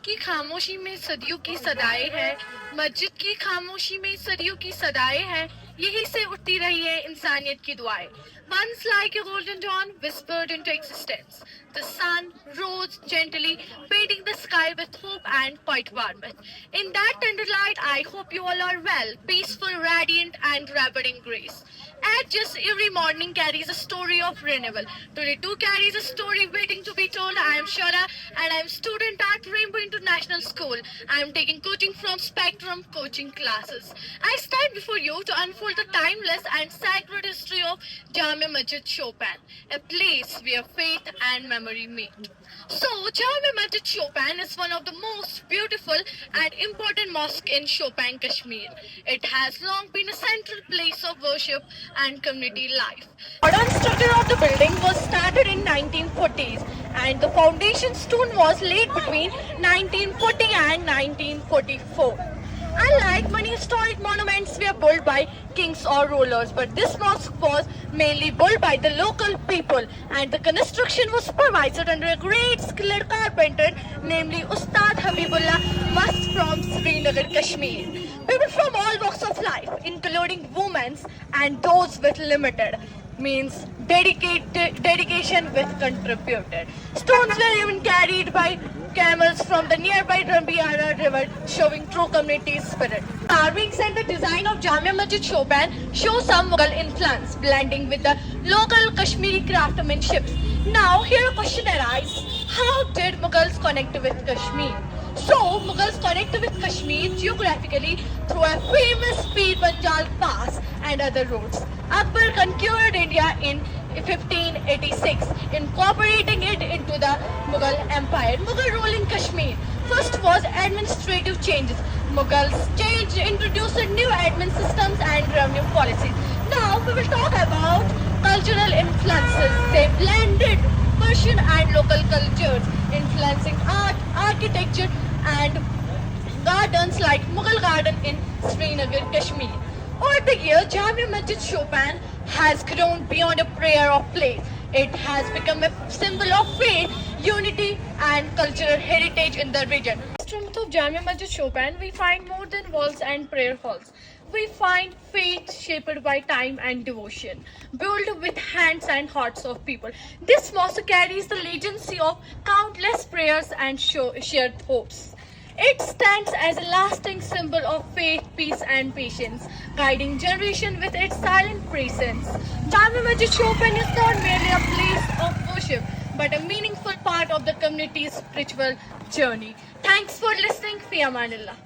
की खामोशी में सदियों की सदाएं हैं, मस्जिद की खामोशी में सदियों की सदाएं हैं, यहीं से उठती रही है इंसानियत की दुआएं. Once like a golden dawn whispered into existence, the sun rose gently, painting the sky with hope and quiet warmth. In that tender light, I hope you all are well, peaceful, radiant, and wrapped in grace. As just every morning carries a story of renewal, today too carries a story waiting to be told. I am Shara and I am student at Rainbow International School. I am taking coaching from Spectrum coaching classes. I stand before you to unfold the timeless and sacred history of Jamia Masjid Chopin, a place where faith and memory meet. So, Jamia Masjid Chopin is one of the most beautiful and important mosques in Chopin, Kashmir. It has long been a central place of worship and community life. Modern structure of the building was started in 1940s and the foundation stone was laid between 1940 and 1944. Unlike many historic monuments were built by kings or rulers, but this mosque was mainly built by the local people and the construction was supervised under a great skilled carpenter, namely Ustad Habibullah Mast from Srinagar, Kashmir. People from all walks of life, including women and those with limited means dedication with contributed. Stones were even carried by camels from the nearby Rambiara river, showing true community spirit. Carvings and the design of Jamia Masjid Chopin show some Mughal influence, blending with the local Kashmiri craftsmanship. Now, here a question arises: how did Mughals connect with Kashmir? So, Mughals connected with Kashmir geographically through a famous Pir Panjal Pass and other routes. Akbar conquered India in 1586, incorporating it into the Mughal Empire. Mughal rule in Kashmir. First was administrative changes. Mughals introduced new admin systems and revenue policies. Now we will talk about cultural influences. They blended Persian and local cultures, influencing art, architecture, and gardens like Mughal Garden in Srinagar, Kashmir. Over the years, Jamia Masjid Chopin has grown beyond a prayer of place. It has become a symbol of faith, unity, and cultural heritage in the region. The strength of Jamia Masjid Chopin, we find more than walls and prayer halls. We find faith shaped by time and devotion, built with hands and hearts of people. This mosque carries the legacy of countless prayers and shared hopes. It stands as a lasting symbol of faith, peace, and patience, guiding generation with its silent presence. Jamia Masjid Chopin is not merely a place of worship, but a meaningful part of the community's spiritual journey. Thanks for listening. Fi Amanillah.